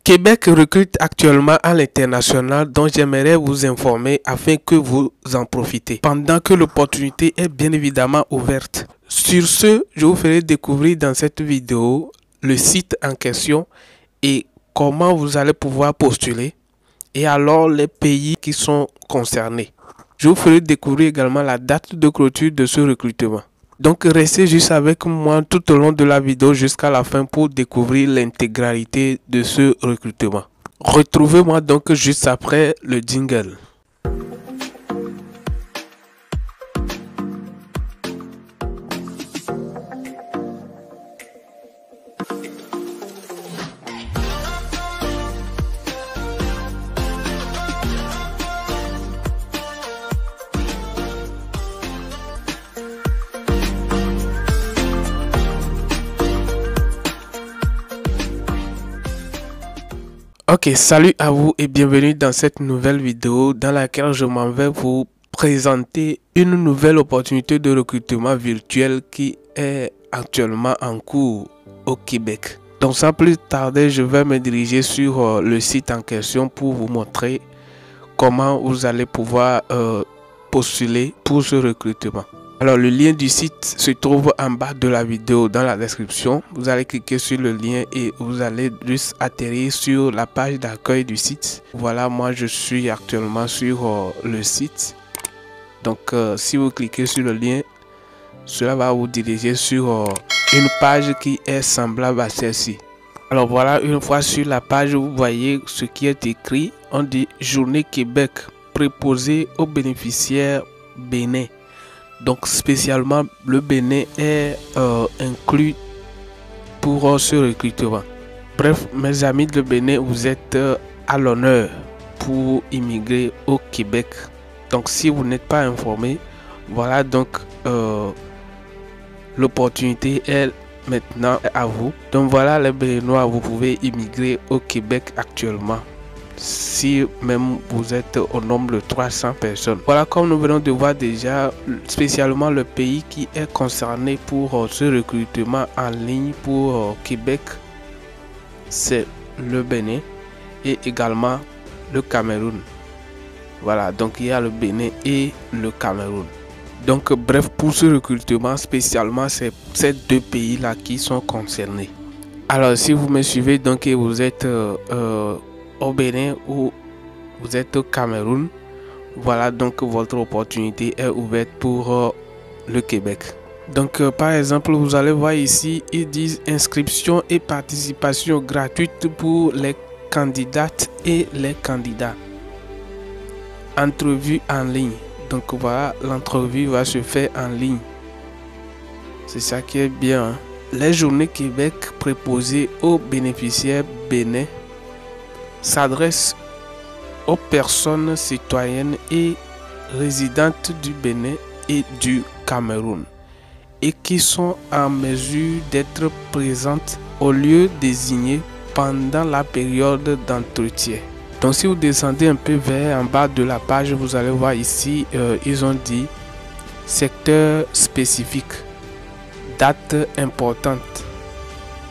Québec recrute actuellement à l'international, dont j'aimerais vous informer afin que vous en profitez, pendant que l'opportunité est bien évidemment ouverte. Sur ce, je vous ferai découvrir dans cette vidéo le site en question et comment vous allez pouvoir postuler et alors les pays qui sont concernés. Je vous ferai découvrir également la date de clôture de ce recrutement. Donc restez juste avec moi tout au long de la vidéo jusqu'à la fin pour découvrir l'intégralité de ce recrutement. Retrouvez-moi donc juste après le jingle. Ok, salut à vous et bienvenue dans cette nouvelle vidéo dans laquelle je m'en vais vous présenter une nouvelle opportunité de recrutement virtuel qui est actuellement en cours au Québec. Donc sans plus tarder, je vais me diriger sur le site en question pour vous montrer comment vous allez pouvoir postuler pour ce recrutement. Alors le lien du site se trouve en bas de la vidéo dans la description. Vous allez cliquer sur le lien et vous allez juste atterrir sur la page d'accueil du site. Voilà, moi je suis actuellement sur le site. Donc si vous cliquez sur le lien, cela va vous diriger sur une page qui est semblable à celle-ci. Alors voilà, une fois sur la page, vous voyez ce qui est écrit. On dit Journée Québec préposée aux bénéficiaires Bénin. Donc spécialement le Bénin est inclus pour ce recrutement. Bref, mes amis de Bénin, vous êtes à l'honneur pour immigrer au Québec. Donc si vous n'êtes pas informé, voilà donc l'opportunité est maintenant à vous. Donc voilà les Béninois, vous pouvez immigrer au Québec actuellement. Si même vous êtes au nombre de 300 personnes. Voilà, comme nous venons de voir déjà, spécialement le pays qui est concerné pour ce recrutement en ligne pour Québec, c'est le Bénin et également le Cameroun. Voilà, donc il y a le Bénin et le Cameroun. Donc bref, pour ce recrutement spécialement, c'est ces deux pays-là qui sont concernés. Alors si vous me suivez donc et vous êtes au Bénin ou vous êtes au Cameroun, voilà donc votre opportunité est ouverte pour le Québec. Donc par exemple, vous allez voir ici, ils disent inscription et participation gratuite pour les candidates et les candidats. Entrevue en ligne. Donc voilà, l'entrevue va se faire en ligne. C'est ça qui est bien, hein? Les journées Québec préposées aux bénéficiaires Bénin s'adresse aux personnes citoyennes et résidentes du Bénin et du Cameroun et qui sont en mesure d'être présentes au lieu désigné pendant la période d'entretien. Donc si vous descendez un peu vers en bas de la page, vous allez voir ici, ils ont dit secteur spécifique, date importante.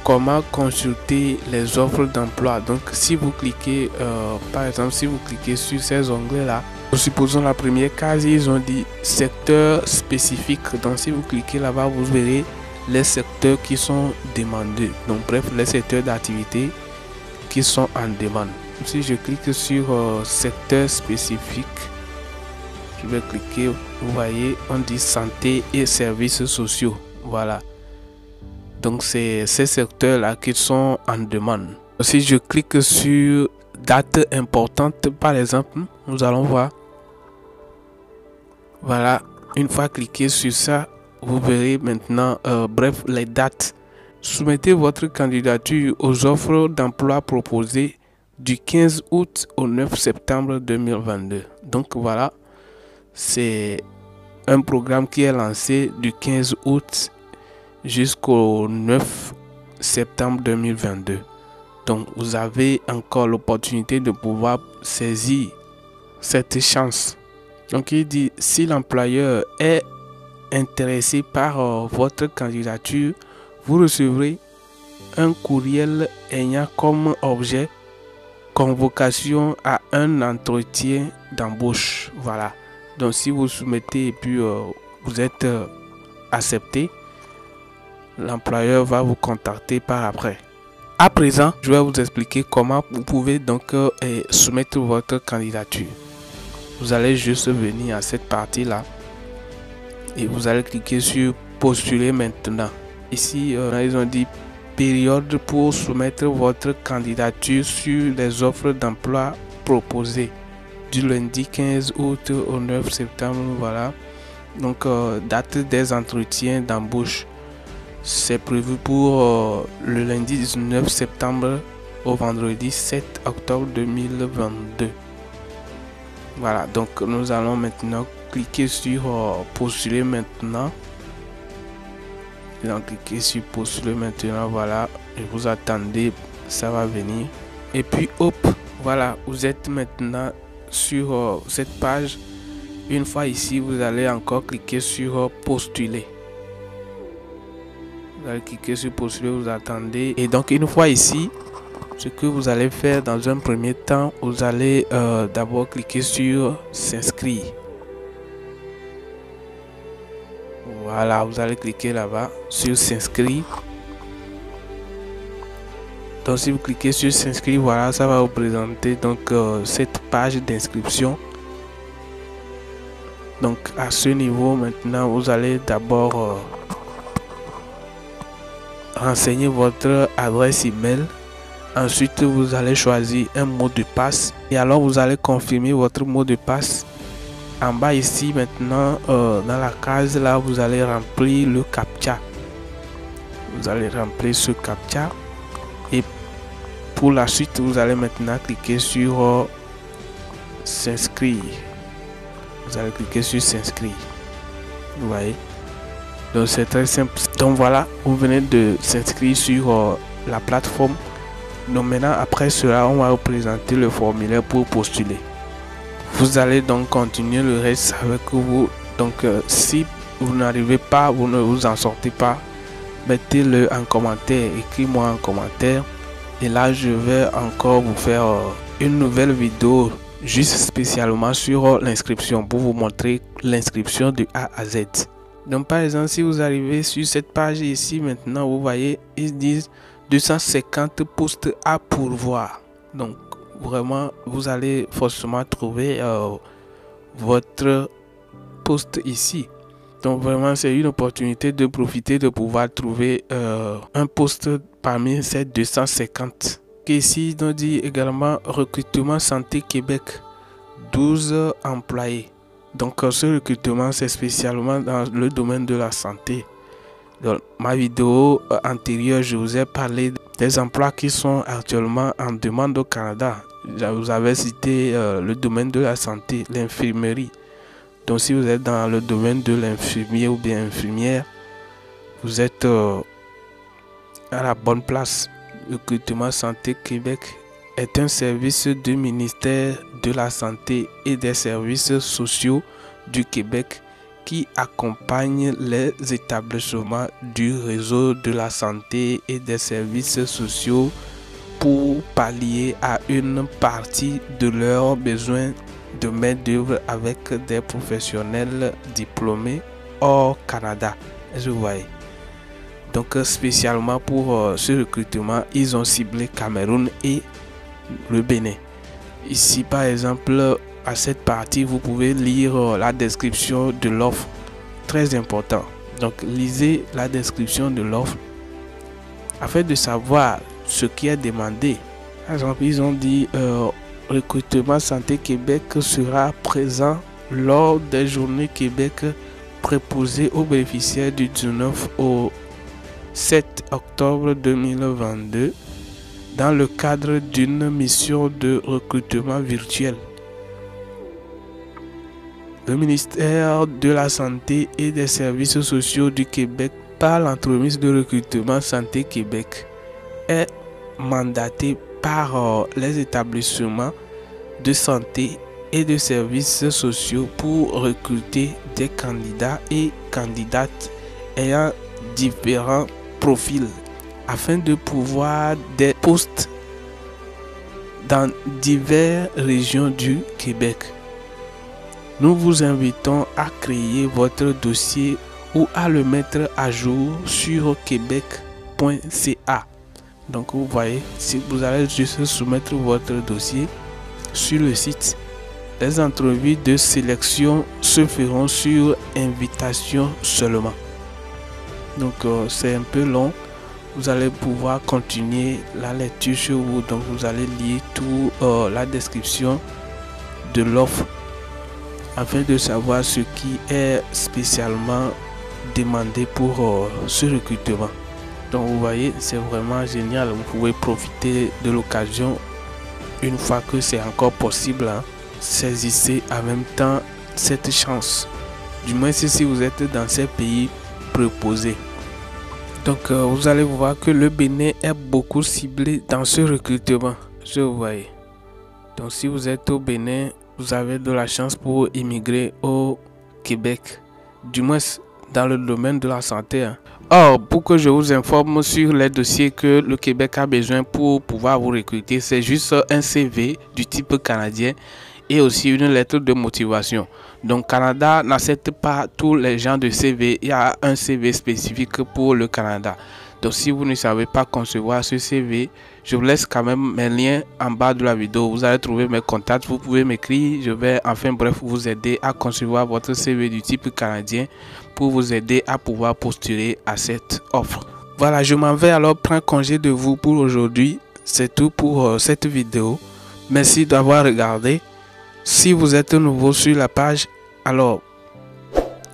Comment consulter les offres d'emploi. Donc si vous cliquez par exemple, si vous cliquez sur ces onglets là, supposons la première case, ils ont dit secteur spécifique. Donc si vous cliquez là-bas, vous verrez les secteurs qui sont demandés. Donc bref, les secteurs d'activité qui sont en demande. Si je clique sur secteur spécifique, je vais cliquer, vous voyez, on dit santé et services sociaux. Voilà. Donc c'est ces secteurs-là qui sont en demande. Si je clique sur date importante, par exemple, nous allons voir. Voilà, une fois cliqué sur ça, vous verrez maintenant, bref, les dates. Soumettez votre candidature aux offres d'emploi proposées du 15 août au 9 septembre 2022. Donc voilà, c'est un programme qui est lancé du 15 août jusqu'au 9 septembre 2022. Donc vous avez encore l'opportunité de pouvoir saisir cette chance. Donc il dit si l'employeur est intéressé par votre candidature, vous recevrez un courriel ayant comme objet convocation à un entretien d'embauche. Voilà. Donc si vous soumettez et puis vous êtes accepté, l'employeur va vous contacter par après. À présent, je vais vous expliquer comment vous pouvez donc soumettre votre candidature. Vous allez juste venir à cette partie-là et vous allez cliquer sur postuler maintenant. Ici, ils ont dit période pour soumettre votre candidature sur les offres d'emploi proposées du lundi 15 août au 9 septembre. Voilà. Donc, date des entretiens d'embauche. C'est prévu pour le lundi 19 septembre au vendredi 7 octobre 2022. Voilà, donc nous allons maintenant cliquer sur postuler maintenant. Donc cliquez sur postuler maintenant, voilà, et vous attendez, ça va venir. Et puis hop, voilà, vous êtes maintenant sur cette page. Une fois ici, vous allez encore cliquer sur postuler. Vous allez cliquer sur postuler, vous attendez. Et donc une fois ici, ce que vous allez faire dans un premier temps, vous allez d'abord cliquer sur s'inscrire. Voilà, vous allez cliquer là-bas sur s'inscrire. Donc si vous cliquez sur s'inscrire, voilà, ça va vous présenter donc cette page d'inscription. Donc à ce niveau maintenant, vous allez d'abord renseigner votre adresse email. Ensuite, vous allez choisir un mot de passe et alors vous allez confirmer votre mot de passe. En bas ici maintenant, dans la case là, vous allez remplir le CAPTCHA. Vous allez remplir ce CAPTCHA et pour la suite, vous allez maintenant cliquer sur s'inscrire. Vous allez cliquer sur s'inscrire. Vous voyez. Donc c'est très simple. Donc voilà, vous venez de s'inscrire sur la plateforme. Donc maintenant, après cela, on va vous présenter le formulaire pour postuler. Vous allez donc continuer le reste avec vous. Donc si vous n'arrivez pas, vous ne vous en sortez pas, mettez-le en commentaire, écrivez-moi en commentaire. Et là, je vais encore vous faire une nouvelle vidéo juste spécialement sur l'inscription pour vous montrer l'inscription de A à Z. Donc par exemple, si vous arrivez sur cette page ici maintenant, vous voyez, ils disent 250 postes à pourvoir. Donc vraiment, vous allez forcément trouver votre poste ici. Donc vraiment, c'est une opportunité de profiter de pouvoir trouver un poste parmi ces 250. Ici, on dit également recrutement santé Québec, 12 employés. Donc ce recrutement, c'est spécialement dans le domaine de la santé. Dans ma vidéo antérieure, je vous ai parlé des emplois qui sont actuellement en demande au Canada. Je vous avais cité le domaine de la santé, l'infirmerie. Donc si vous êtes dans le domaine de l'infirmier ou bien infirmière, vous êtes à la bonne place. Le recrutement santé Québec est un service du ministère de la Santé et des Services sociaux du Québec qui accompagne les établissements du réseau de la santé et des services sociaux pour pallier à une partie de leurs besoins de main-d'œuvre avec des professionnels diplômés hors Canada. Vous voyez. Donc spécialement pour ce recrutement, ils ont ciblé Cameroun et le Bénin. Ici par exemple, à cette partie, vous pouvez lire la description de l'offre. Très important. Donc lisez la description de l'offre afin de savoir ce qui est demandé. Par exemple, ils ont dit recrutement santé Québec sera présent lors des journées Québec préposées aux bénéficiaires du 19 au 7 octobre 2022 dans le cadre d'une mission de recrutement virtuel. Le ministère de la Santé et des Services sociaux du Québec par l'entremise de recrutement Santé Québec est mandaté par les établissements de santé et de services sociaux pour recruter des candidats et candidates ayant différents profils afin de pouvoir des postes dans diverses régions du Québec. Nous vous invitons à créer votre dossier ou à le mettre à jour sur québec.ca. Donc vous voyez, si vous allez juste soumettre votre dossier sur le site, les entrevues de sélection se feront sur invitation seulement. Donc c'est un peu long. Vous allez pouvoir continuer la lecture chez vous. Donc vous allez lire tout la description de l'offre afin de savoir ce qui est spécialement demandé pour ce recrutement. Donc vous voyez, c'est vraiment génial. Vous pouvez profiter de l'occasion une fois que c'est encore possible. Saisissez en même temps cette chance. Du moins si vous êtes dans ces pays proposés. Donc vous allez voir que le Bénin est beaucoup ciblé dans ce recrutement. Je vous voyez. Donc si vous êtes au Bénin, vous avez de la chance pour immigrer au Québec. Du moins dans le domaine de la santé. Or, pour que je vous informe sur les dossiers que le Québec a besoin pour pouvoir vous recruter, c'est juste un CV du type canadien et aussi une lettre de motivation. Donc Canada n'accepte pas tous les genres de CV. Il y a un CV spécifique pour le Canada. Donc si vous ne savez pas concevoir ce CV, je vous laisse quand même mes liens en bas de la vidéo. Vous allez trouver mes contacts, vous pouvez m'écrire. Je vais enfin bref vous aider à concevoir votre CV du type canadien pour vous aider à pouvoir postuler à cette offre. Voilà, je m'en vais alors prendre congé de vous pour aujourd'hui. C'est tout pour cette vidéo. Merci d'avoir regardé. Si vous êtes nouveau sur la page, alors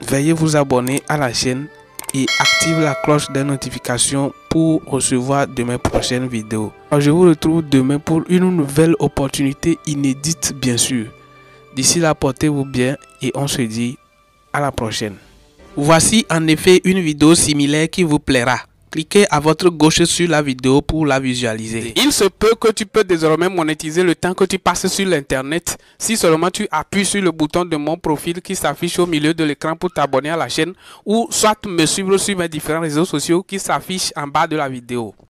veuillez vous abonner à la chaîne et active la cloche des notifications pour recevoir de mes prochaines vidéos. Alors, je vous retrouve demain pour une nouvelle opportunité inédite bien sûr. D'ici là, portez-vous bien et on se dit à la prochaine. Voici en effet une vidéo similaire qui vous plaira. Cliquez à votre gauche sur la vidéo pour la visualiser. Il se peut que tu peux désormais monétiser le temps que tu passes sur l'internet si seulement tu appuies sur le bouton de mon profil qui s'affiche au milieu de l'écran pour t'abonner à la chaîne ou soit me suivre sur mes différents réseaux sociaux qui s'affichent en bas de la vidéo.